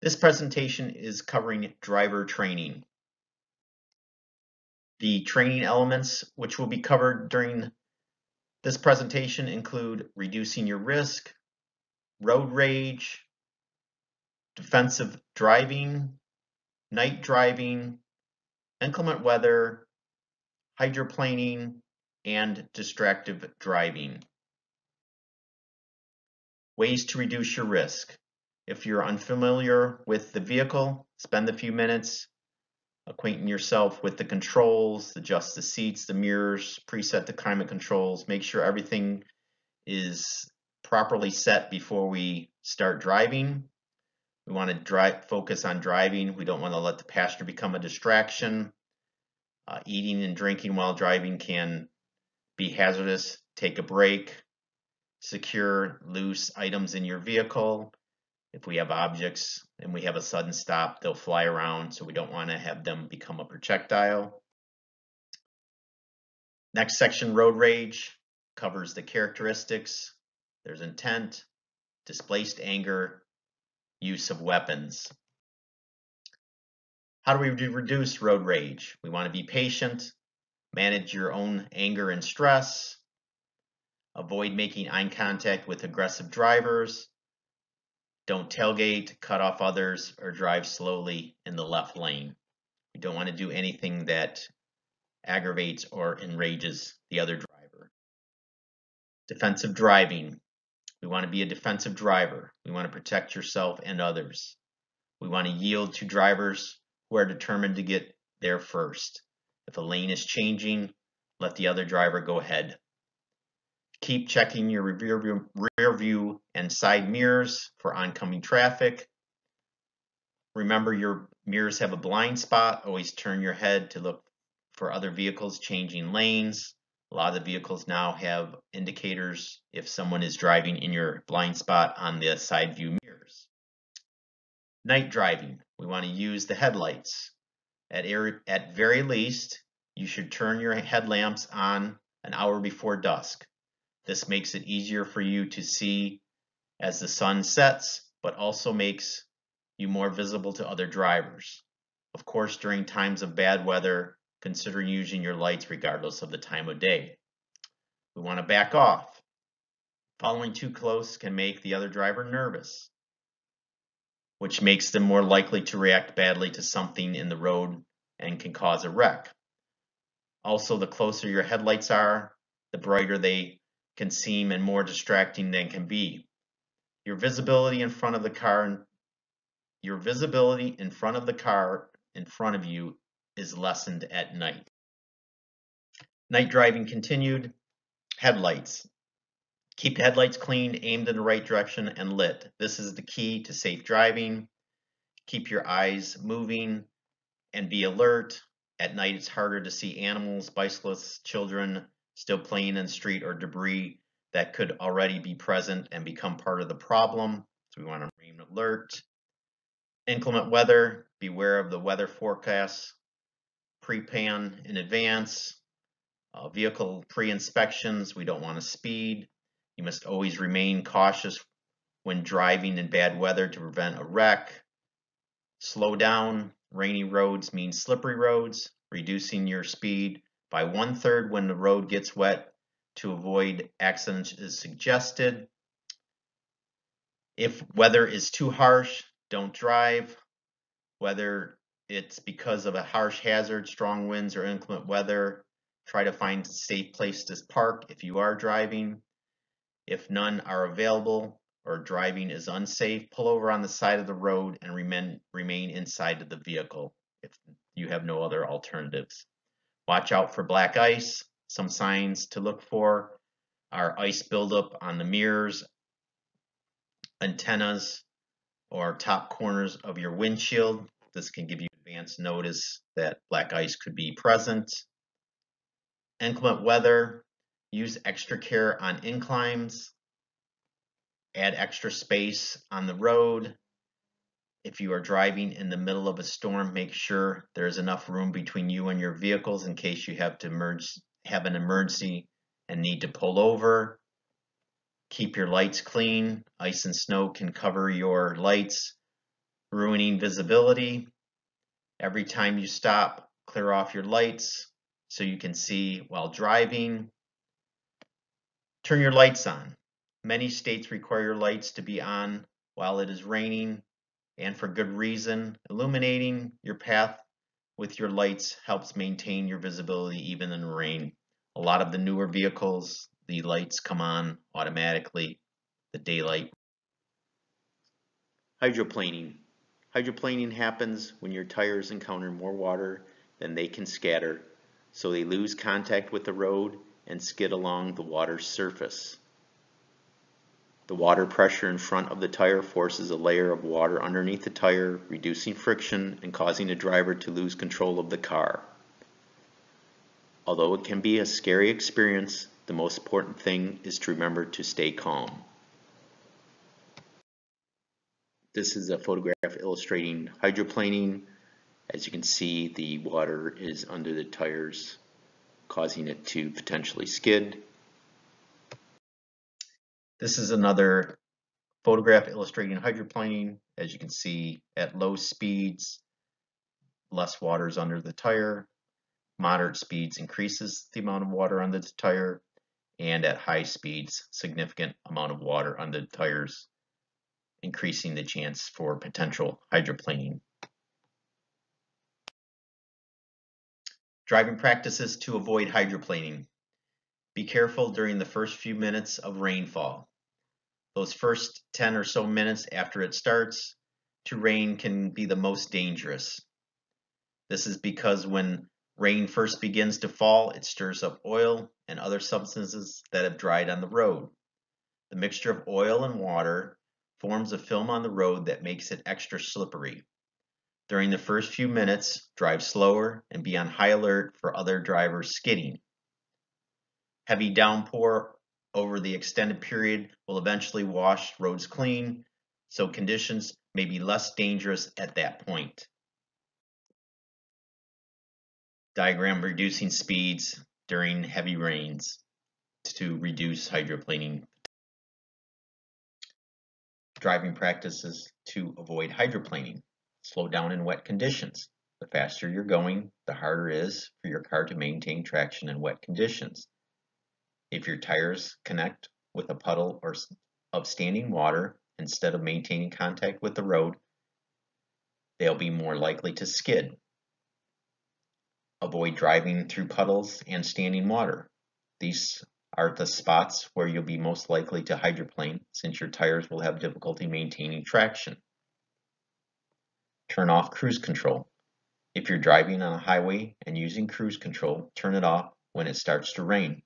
This presentation is covering driver training. The training elements which will be covered during this presentation include reducing your risk, road rage, defensive driving, night driving, inclement weather, hydroplaning, and distractive driving. Ways to reduce your risk. If you're unfamiliar with the vehicle, spend a few minutes acquainting yourself with the controls, adjust the seats, the mirrors, preset the climate controls, make sure everything is properly set before we start driving. We want to focus on driving. We don't want to let the passenger become a distraction. Eating and drinking while driving can be hazardous. Take a break. Secure loose items in your vehicle. If we have objects and we have a sudden stop, they'll fly around, so we don't want to have them become a projectile. Next section, road rage, covers the characteristics. There's intent, displaced anger, use of weapons. How do we reduce road rage? We want to be patient, manage your own anger and stress, avoid making eye contact with aggressive drivers, don't tailgate, cut off others, or drive slowly in the left lane. We don't want to do anything that aggravates or enrages the other driver. Defensive driving. We want to be a defensive driver. We want to protect yourself and others. We want to yield to drivers who are determined to get there first. If a lane is changing, let the other driver go ahead. Keep checking your rear view and side mirrors for oncoming traffic. Remember, your mirrors have a blind spot. Always turn your head to look for other vehicles changing lanes. A lot of the vehicles now have indicators if someone is driving in your blind spot on the side view mirrors. Night driving. We want to use the headlights. At very least, you should turn your headlamps on an hour before dusk. This makes it easier for you to see as the sun sets, but also makes you more visible to other drivers. Of course, during times of bad weather, consider using your lights regardless of the time of day. We want to back off. Following too close can make the other driver nervous, which makes them more likely to react badly to something in the road and can cause a wreck. Also, the closer your headlights are, the brighter they can seem and more distracting they can be. Your visibility in front of the car in front of you is lessened at night. Night driving continued. Headlights. Keep headlights clean, aimed in the right direction, and lit. This is the key to safe driving. Keep your eyes moving and be alert. At night, it's harder to see animals, bicyclists, children still playing in the street, or debris that could already be present and become part of the problem. So we want to remain alert. Inclement weather. Beware of the weather forecasts. Pre-plan in advance. Vehicle pre-inspections. We don't want to speed. You must always remain cautious when driving in bad weather to prevent a wreck. Slow down. Rainy roads mean slippery roads. Reducing your speed by 1/3 when the road gets wet to avoid accidents is suggested. If weather is too harsh, don't drive. Whether it's because of a harsh hazard, strong winds, or inclement weather, try to find a safe place to park if you are driving. If none are available or driving is unsafe, pull over on the side of the road and remain inside of the vehicle if you have no other alternatives. Watch out for black ice. Some signs to look for are ice buildup on the mirrors, antennas, or top corners of your windshield. This can give you advance notice that black ice could be present. Inclement weather. Use extra care on inclines. Add extra space on the road. If you are driving in the middle of a storm, make sure there is enough room between you and your vehicles in case you have to have an emergency and need to pull over. Keep your lights clean. Ice and snow can cover your lights, ruining visibility. Every time you stop, clear off your lights so you can see while driving. Turn your lights on. Many states require your lights to be on while it is raining, and for good reason. Illuminating your path with your lights helps maintain your visibility even in the rain. A lot of the newer vehicles, the lights come on automatically, the daylight. Hydroplaning. Hydroplaning happens when your tires encounter more water than they can scatter, so they lose contact with the road and skid along the water's surface. The water pressure in front of the tire forces a layer of water underneath the tire, reducing friction and causing the driver to lose control of the car. Although it can be a scary experience, the most important thing is to remember to stay calm. This is a photograph illustrating hydroplaning. As you can see, the water is under the tires, causing it to potentially skid. This is another photograph illustrating hydroplaning. As you can see, at low speeds, less water is under the tire. Moderate speeds increases the amount of water under the tire, and at high speeds, significant amount of water under the tires, increasing the chance for potential hydroplaning. Driving practices to avoid hydroplaning. Be careful during the first few minutes of rainfall. Those first 10 or so minutes after it starts to rain can be the most dangerous. This is because when rain first begins to fall, it stirs up oil and other substances that have dried on the road. The mixture of oil and water forms a film on the road that makes it extra slippery. During the first few minutes, drive slower and be on high alert for other drivers skidding. Heavy downpour over the extended period will eventually wash roads clean, so conditions may be less dangerous at that point. Diagram reducing speeds during heavy rains to reduce hydroplaning. Driving practices to avoid hydroplaning. Slow down in wet conditions. The faster you're going, the harder it is for your car to maintain traction in wet conditions. If your tires connect with a puddle of standing water instead of maintaining contact with the road, they'll be more likely to skid. Avoid driving through puddles and standing water. These are the spots where you'll be most likely to hydroplane since your tires will have difficulty maintaining traction. Turn off cruise control. If you're driving on a highway and using cruise control, turn it off when it starts to rain.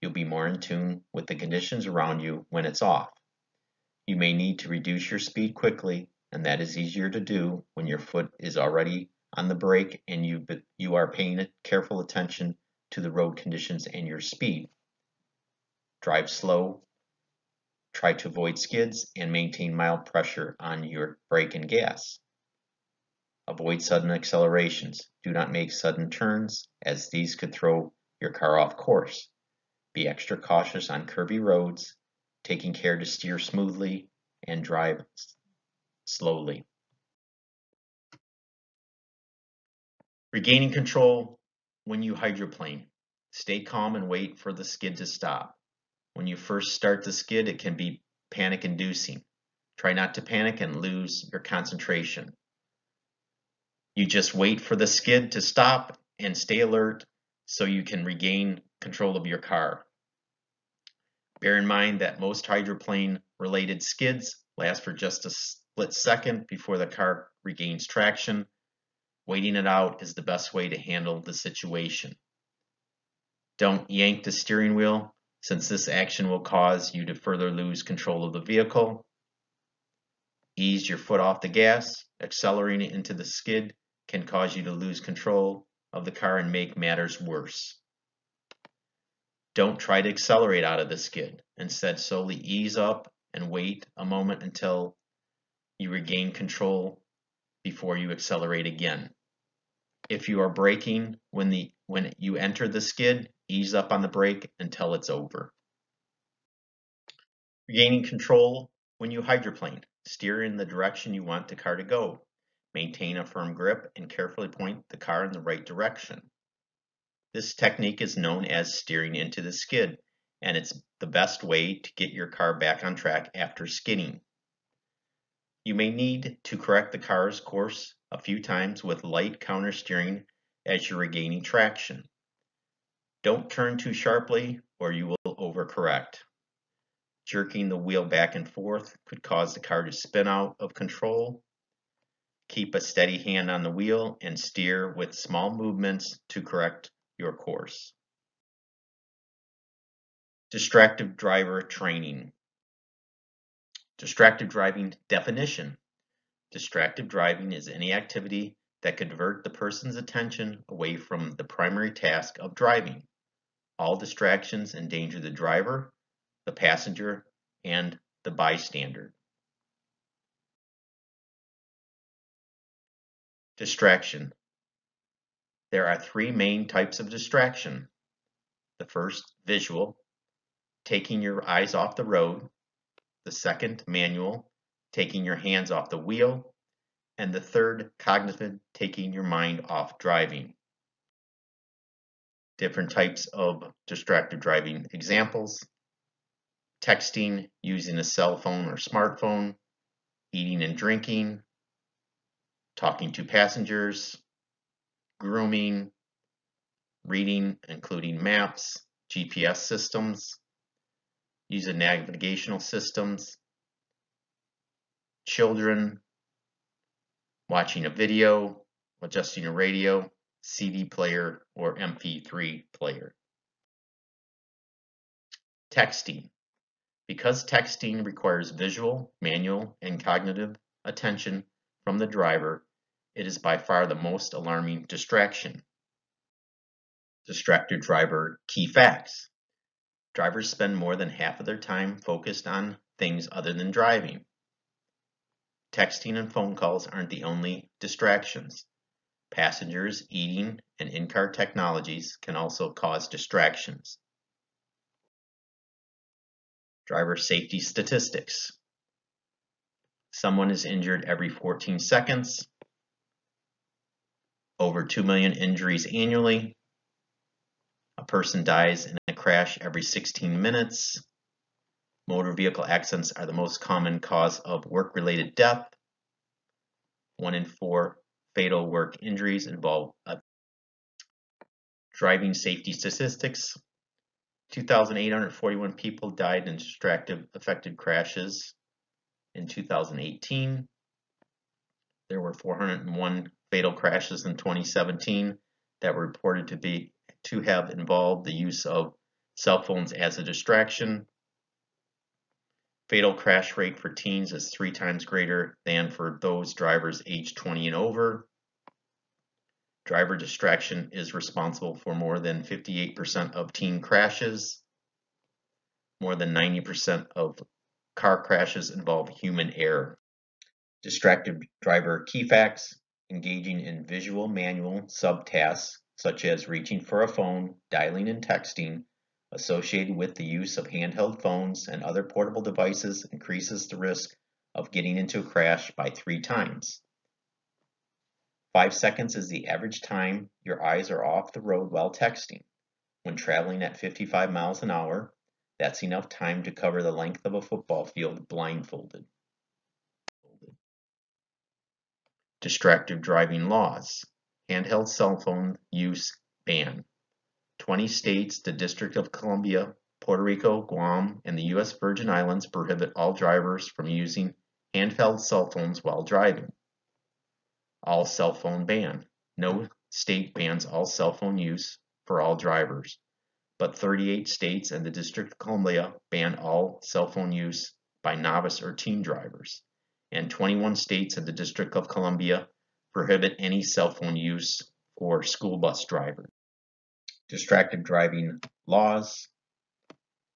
You'll be more in tune with the conditions around you when it's off. You may need to reduce your speed quickly, and that is easier to do when your foot is already on the brake and you are paying careful attention to the road conditions and your speed. Drive slow, try to avoid skids, and maintain mild pressure on your brake and gas. Avoid sudden accelerations. Do not make sudden turns, as these could throw your car off course. Be extra cautious on curvy roads, taking care to steer smoothly and drive slowly. Regaining control when you hydroplane. Stay calm and wait for the skid to stop. When you first start the skid, it can be panic-inducing. Try not to panic and lose your concentration. You just wait for the skid to stop and stay alert so you can regain control of your car. Bear in mind that most hydroplane-related skids last for just a split second before the car regains traction. Waiting it out is the best way to handle the situation. Don't yank the steering wheel, since this action will cause you to further lose control of the vehicle. Ease your foot off the gas. Accelerating into the skid can cause you to lose control of the car and make matters worse. Don't try to accelerate out of the skid. Instead, slowly ease up and wait a moment until you regain control before you accelerate again. If you are braking when you enter the skid, ease up on the brake until it's over. Regaining control when you hydroplane. Steer in the direction you want the car to go. Maintain a firm grip and carefully point the car in the right direction. This technique is known as steering into the skid, and it's the best way to get your car back on track after skidding. You may need to correct the car's course a few times with light counter steering as you're regaining traction. Don't turn too sharply or you will overcorrect. Jerking the wheel back and forth could cause the car to spin out of control. Keep a steady hand on the wheel and steer with small movements to correct your course. Distracted driver training. Distracted driving definition. Distracted driving is any activity that could divert the person's attention away from the primary task of driving. All distractions endanger the driver, the passenger, and the bystander. Distraction. There are three main types of distraction. The first, visual, taking your eyes off the road. The second, manual, taking your hands off the wheel. And the third, cognitive, taking your mind off driving. Different types of distracted driving examples: texting, using a cell phone or smartphone, eating and drinking, talking to passengers, grooming, reading, including maps, GPS systems, using navigational systems, children, watching a video, adjusting a radio, CD player, or MP3 player. Texting. Because texting requires visual, manual, and cognitive attention from the driver, it is by far the most alarming distraction. Distracted driver key facts. Drivers spend more than half of their time focused on things other than driving. Texting and phone calls aren't the only distractions. Passengers, eating, and in-car technologies can also cause distractions. Driver safety statistics. Someone is injured every 14 seconds. Over 2 million injuries annually. A person dies in a crash every 16 minutes. Motor vehicle accidents are the most common cause of work-related death. 1 in 4 fatal work injuries involve driving safety statistics. 2,841 people died in distracted-affected crashes in 2018. There were 401 fatal crashes in 2017 that were reported to have involved the use of cell phones as a distraction. Fatal crash rate for teens is 3 times greater than for those drivers aged 20 and over. Driver distraction is responsible for more than 58% of teen crashes. More than 90% of car crashes involve human error. Distracted driver key facts: engaging in visual manual subtasks such as reaching for a phone, dialing and texting, associated with the use of handheld phones and other portable devices, increases the risk of getting into a crash by 3 times. 5 seconds is the average time your eyes are off the road while texting. When traveling at 55 miles an hour, that's enough time to cover the length of a football field blindfolded. Distracted driving laws. Handheld cell phone use ban. 20 states, the District of Columbia, Puerto Rico, Guam, and the U.S. Virgin Islands prohibit all drivers from using handheld cell phones while driving. All cell phone ban. No state bans all cell phone use for all drivers, but 38 states and the District of Columbia ban all cell phone use by novice or teen drivers, and 21 states and the District of Columbia prohibit any cell phone use for school bus drivers. Distracted driving laws.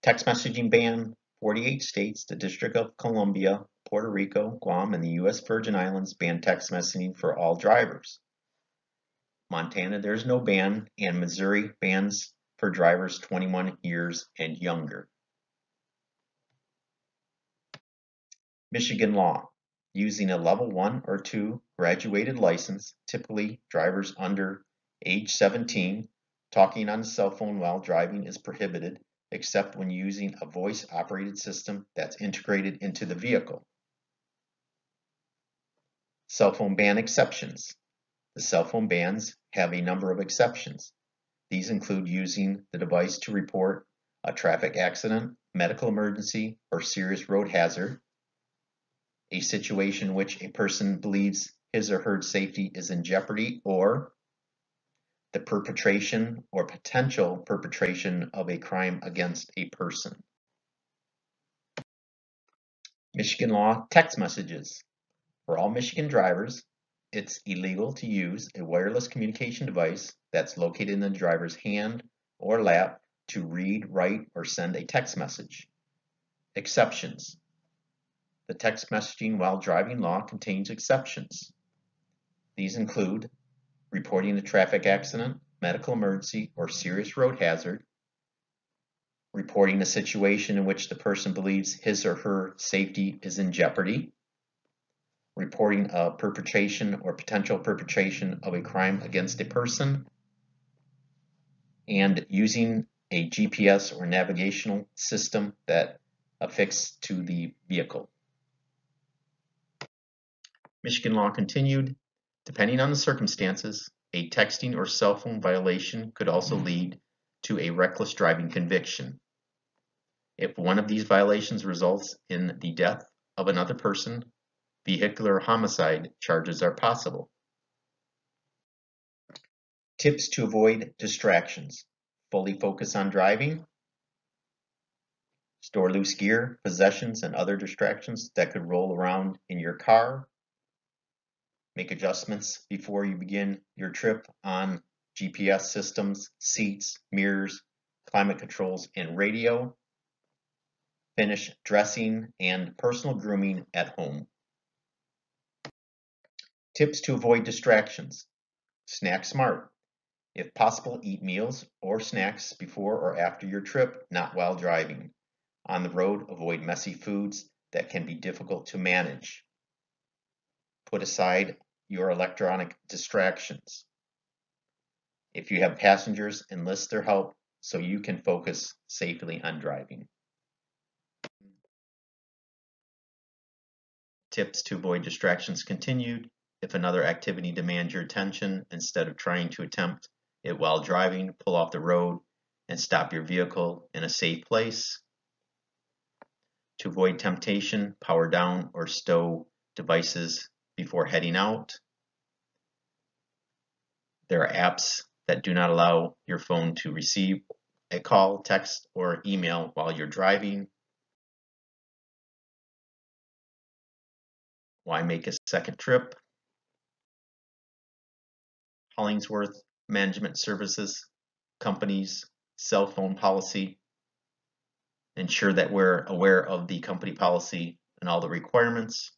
Text messaging ban. 48 states, the District of Columbia, Puerto Rico, Guam, and the U.S. Virgin Islands ban text messaging for all drivers. Montana, there's no ban, and Missouri bans for drivers 21 years and younger. Michigan law. using a level 1 or 2 graduated license, typically drivers under age 17, talking on a cell phone while driving is prohibited except when using a voice-operated system that's integrated into the vehicle. Cell phone ban exceptions. The cell phone bans have a number of exceptions. These include using the device to report a traffic accident, medical emergency, or serious road hazard, a situation in which a person believes his or her safety is in jeopardy, or the perpetration or potential perpetration of a crime against a person. Michigan law text messages. For all Michigan drivers, it's illegal to use a wireless communication device that's located in the driver's hand or lap to read, write, or send a text message. Exceptions. The text messaging while driving law contains exceptions. These include reporting a traffic accident, medical emergency, or serious road hazard, reporting a situation in which the person believes his or her safety is in jeopardy, reporting a perpetration or potential perpetration of a crime against a person, and using a GPS or navigational system that affixed to the vehicle. Michigan law continued. Depending on the circumstances, a texting or cell phone violation could also lead to a reckless driving conviction. If one of these violations results in the death of another person, vehicular homicide charges are possible. Tips to avoid distractions. Fully focus on driving. Store loose gear, possessions, and other distractions that could roll around in your car. Make adjustments before you begin your trip on GPS systems, seats, mirrors, climate controls, and radio. Finish dressing and personal grooming at home. Tips to avoid distractions. Snack smart. If possible, eat meals or snacks before or after your trip, not while driving. On the road, avoid messy foods that can be difficult to manage. Put aside your electronic distractions. If you have passengers, enlist their help so you can focus safely on driving. Tips to avoid distractions continued. If another activity demands your attention, instead of trying to attempt it while driving, pull off the road and stop your vehicle in a safe place. To avoid temptation, power down or stow devices before heading out. There are apps that do not allow your phone to receive a call, text, or email while you're driving. Why make a second trip? Hollingsworth Management Services Company's cell phone policy. Ensure that we're aware of the company policy and all the requirements.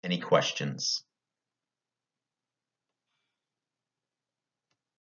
Any questions?